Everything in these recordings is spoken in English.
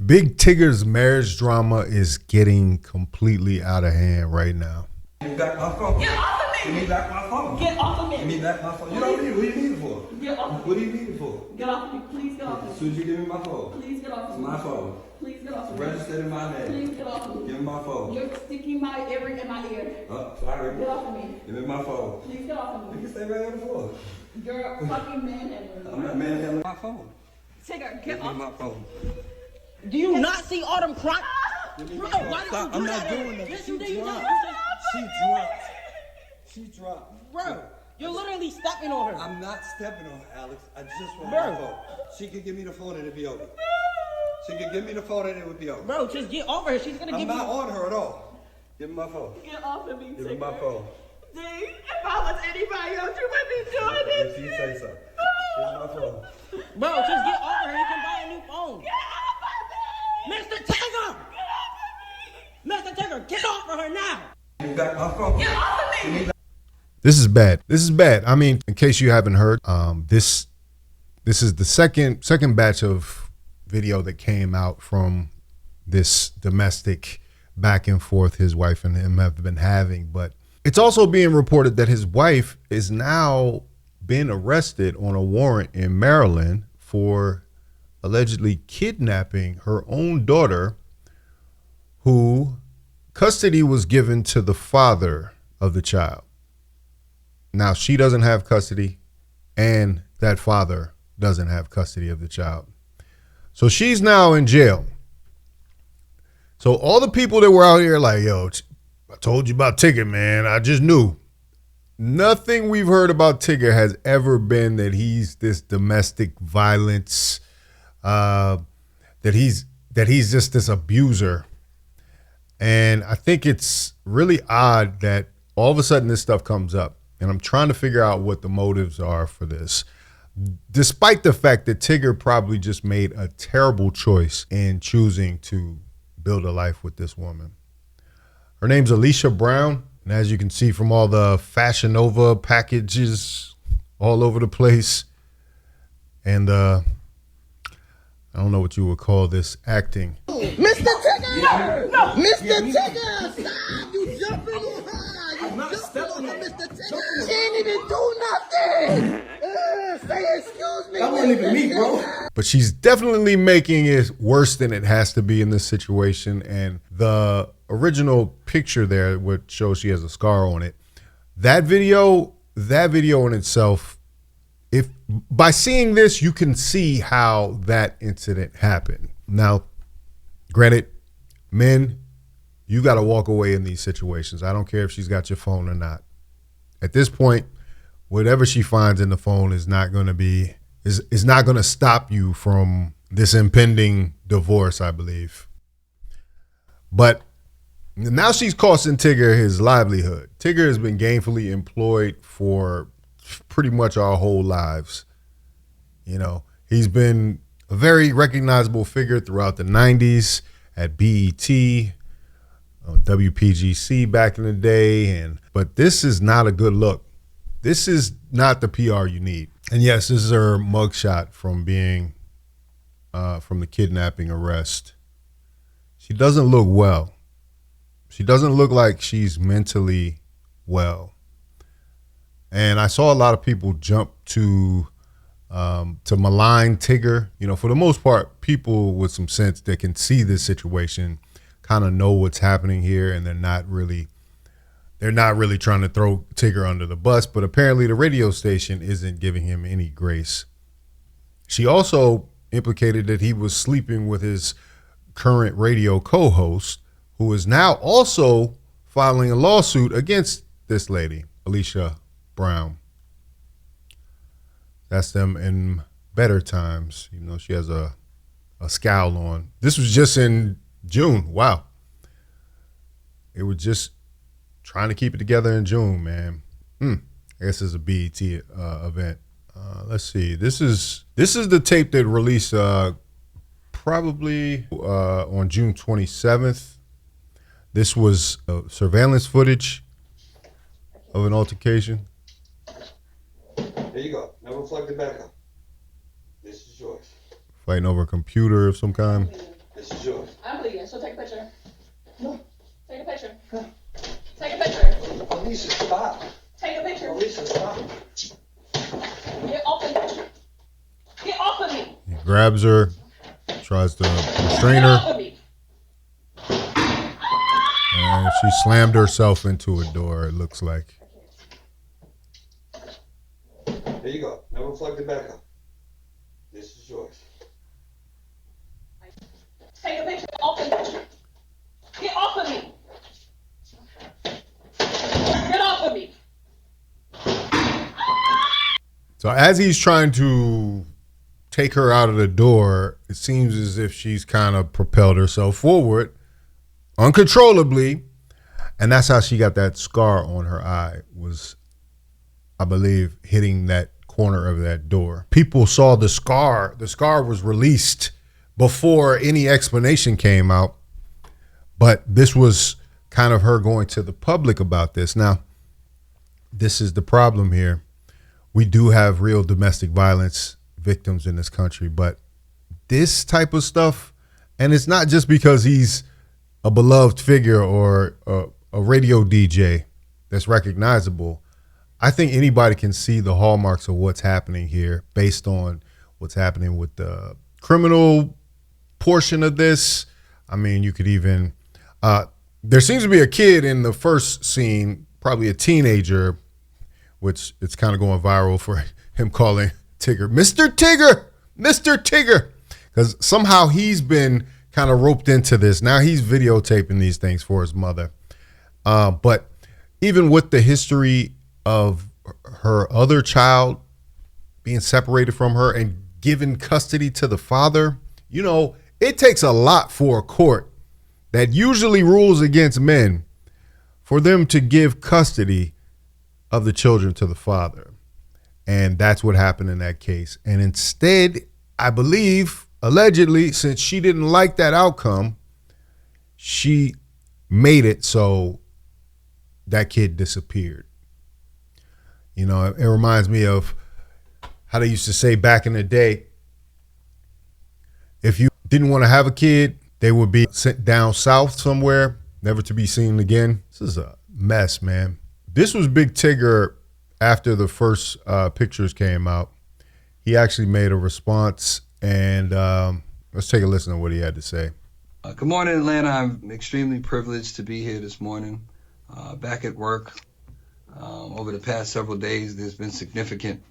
Big Tigger's marriage drama is getting completely out of hand right now. You got my phone. Get off of me. Give me back my phone. Get off of me. Give me back my phone. You don't need it. What do you need it for? Get off of me. What do you need it for? Get off of me. Please get off of me. As soon as you give me my phone. Please get off of It's me. my phone. Please get off of me. Registered in my name. Please get off of me. Give me my phone. You're sticking my ear in my ear. Oh, sorry. Get off of me. Give me my phone. Please get off of You me. can stay right on the floor. You're a fucking manhandling. I'm not manhandling my phone. Tigger, Give get me off. my phone. Do you not see all them crime? Give me Bro, my phone. why did Stop. you do I'm that? not doing that. Yes, She you did. You dropped. just- She dropped. She dropped. Bro, you're literally stepping on her. I'm not stepping on her, Alex. I just want Bro. my phone. She could give me the phone and it'd be over. She could give me the phone and it would be over. Bro, just get over her. She's gonna I'm give not you. on her at all. Give me my phone. Get off of me, Give me Tigger. my phone. D, if I was anybody else, you wouldn't be doing this If you shit. say so. Give me my phone. Bro, just get over her. You can buy a new phone. Get off of me. Mr. Tigger! Get off of me. Mr. Tigger, get off of her now! You got my phone. Get off of me. This is bad. This is bad. I mean, in case you haven't heard, this is the second batch of video that came out from this domestic back and forth his wife and him have been having. But it's also being reported that his wife is now been arrested on a warrant in Maryland for allegedly kidnapping her own daughter, who custody was given to the father of the child. Now, she doesn't have custody, and that father doesn't have custody of the child. So she's now in jail. So all the people that were out here like, yo, I told you about Tigger, man. I just knew. Nothing we've heard about Tigger has ever been that he's this domestic violence, that he's just this abuser. And I think it's really odd that all of a sudden this stuff comes up. And I'm trying to figure out what the motives are for this, despite the fact that Tigger probably just made a terrible choice in choosing to build a life with this woman. Her name's Alicia Brown. And as you can see from all the Fashion Nova packages all over the place, and I don't know what you would call this, acting. Mr. Tigger! No. Mr. Tigger! Stop! You jumping on her! You jumping on her, Mr. Tigger! She ain't even do nothing! Say excuse me! That wasn't even me, bro. But she's definitely making it worse than it has to be in this situation. And the original picture there, which shows she has a scar on it, that video in itself, if by seeing this, you can see how that incident happened. Now, granted, men, you got to walk away in these situations. I don't care if she's got your phone or not. At this point, whatever she finds in the phone is not going to stop you from this impending divorce, I believe. But now she's costing Tigger his livelihood. Tigger has been gainfully employed for pretty much our whole lives. You know, he's been a very recognizable figure throughout the 90s at BET, on WPGC back in the day. But this is not a good look. This is not the PR you need. And yes, this is her mugshot from being, from the kidnapping arrest. She doesn't look well. She doesn't look like she's mentally well. And I saw a lot of people jump to malign Tigger. You know, for the most part, people with some sense that can see this situation kind of know what's happening here, and they're not really trying to throw Tigger under the bus. But apparently the radio station isn't giving him any grace. She also implicated that he was sleeping with his current radio co-host, who is now also filing a lawsuit against this lady, Alicia Brown. That's them in better times. You know, she has a scowl on. This was just in June. Wow. It was just trying to keep it together in June, man. I guess it's a BET event. Let's see. This is the tape that released probably on June 27th. This was surveillance footage of an altercation. There you go. Never plugged it back up. This is yours. Fighting over a computer of some kind. This This is yours. I'm bleeding, so take a picture. No. Take a picture. Take a picture. Alicia, stop. Take a picture. Alicia, stop. Get off of me. Get off of me. He grabs her, tries to restrain Get off her, of me. and she slammed herself into a door, it looks like. Here you go. Never plugged it back up. This is yours. Take a picture. Off of me. Get off of me. Get off of me. So as he's trying to take her out of the door, it seems as if she's kind of propelled herself forward uncontrollably. And that's how she got that scar on her eye, was, I believe, hitting that corner of that door. People saw the scar. The scar was released before any explanation came out. But this was kind of her going to the public about this. Now, this is the problem here. We do have real domestic violence victims in this country, but this type of stuff, and it's not just because he's a beloved figure or a radio DJ that's recognizable. I think anybody can see the hallmarks of what's happening here based on what's happening with the criminal portion of this. I mean, you could even, there seems to be a kid in the first scene, probably a teenager, which it's kind of going viral for him calling Tigger, Mr. Tigger, Mr. Tigger, because somehow he's been kind of roped into this. Now he's videotaping these things for his mother. But even with the history of her other child being separated from her and given custody to the father, you know, it takes a lot for a court that usually rules against men for them to give custody of the children to the father. And that's what happened in that case. And instead, I believe, allegedly, since she didn't like that outcome, she made it so that kid disappeared. You know, it reminds me of how they used to say back in the day, if you didn't want to have a kid, they would be sent down south somewhere, never to be seen again. This is a mess, man. This was Big Tigger after the first pictures came out. He actually made a response, and let's take a listen to what he had to say. Good morning, Atlanta. I'm extremely privileged to be here this morning, back at work. Over the past several days, there's been significant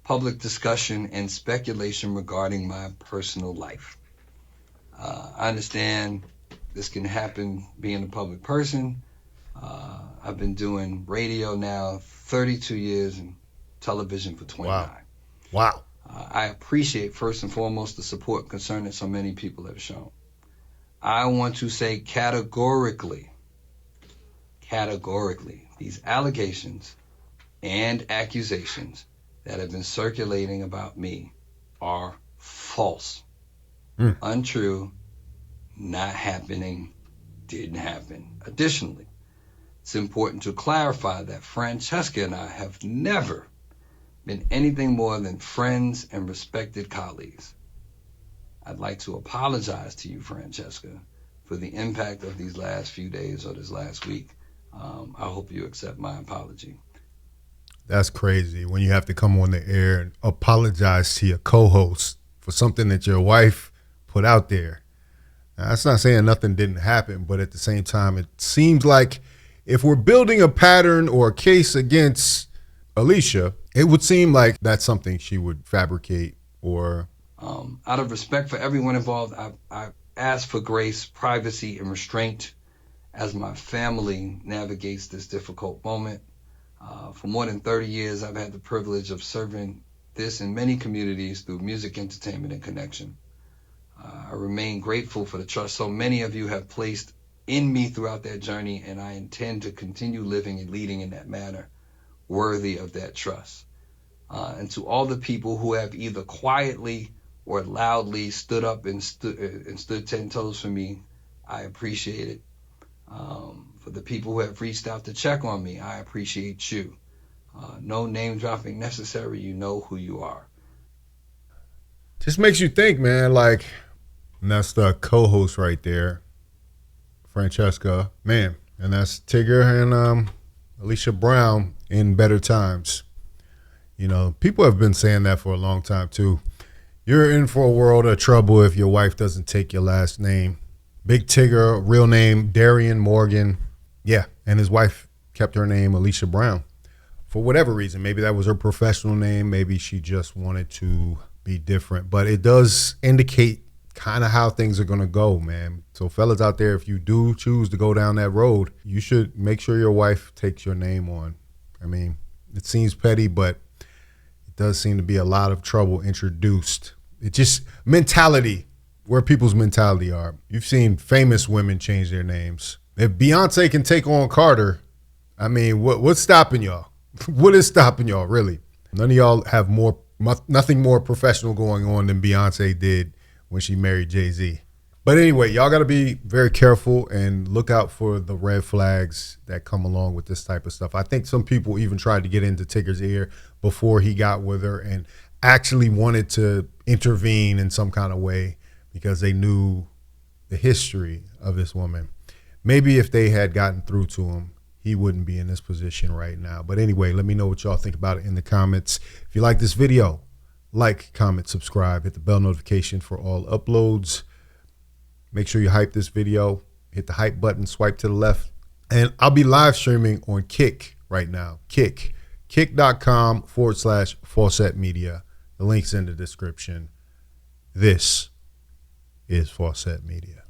public discussion and speculation regarding my personal life. I understand this can happen being a public person. I've been doing radio now 32 years and television for 29. Wow. I appreciate, first and foremost, the support and concern that so many people have shown. I want to say categorically, these allegations and accusations that have been circulating about me are false, untrue, not happening, didn't happen. Additionally, it's important to clarify that Francesca and I have never been anything more than friends and respected colleagues. I'd like to apologize to you, Francesca, for the impact of these last few days or this last week. I hope you accept my apology. That's crazy when you have to come on the air and apologize to your co-host for something that your wife put out there. Now, that's not saying nothing didn't happen, but at the same time, it seems like if we're building a pattern or a case against Alicia, it would seem like that's something she would fabricate or... Out of respect for everyone involved, I ask for grace, privacy, and restraint as my family navigates this difficult moment. For more than 30 years, I've had the privilege of serving this in many communities through music, entertainment, and connection. I remain grateful for the trust so many of you have placed in me throughout that journey, and I intend to continue living and leading in that manner, worthy of that trust. And to all the people who have either quietly or loudly stood up and stood 10 toes for me, I appreciate it. For the people who have reached out to check on me, I appreciate you. No name dropping necessary. You know who you are. Just makes you think, man, like And that's the co-host right there, Francesca. Man, and that's Tigger and Alicia Brown in Better Times. You know, people have been saying that for a long time too. You're in for a world of trouble if your wife doesn't take your last name. Big Tigger, real name Darian Morgan. Yeah, and his wife kept her name Alicia Brown for whatever reason. Maybe that was her professional name. Maybe she just wanted to be different. But it does indicate kind of how things are going to go, man. So fellas out there, if you do choose to go down that road, you should make sure your wife takes your name on. I mean, it seems petty, but it does seem to be a lot of trouble introduced. It just mentality, where people's mentality are. You've seen famous women change their names. If Beyonce can take on Carter, I mean, what's stopping y'all? What is stopping y'all, really? None of y'all have nothing more professional going on than Beyonce did when she married Jay-Z. But anyway, y'all got to be very careful and look out for the red flags that come along with this type of stuff. I think some people even tried to get into Tigger's ear before he got with her and actually wanted to intervene in some kind of way because they knew the history of this woman. Maybe if they had gotten through to him, he wouldn't be in this position right now. But anyway, let me know what y'all think about it in the comments. If you like this video, like, comment, subscribe, hit the bell notification for all uploads. Make sure you hype this video, hit the hype button, swipe to the left. And I'll be live streaming on Kick right now. Kick.com/Faucette Media. The link's in the description. This is Faucette Media.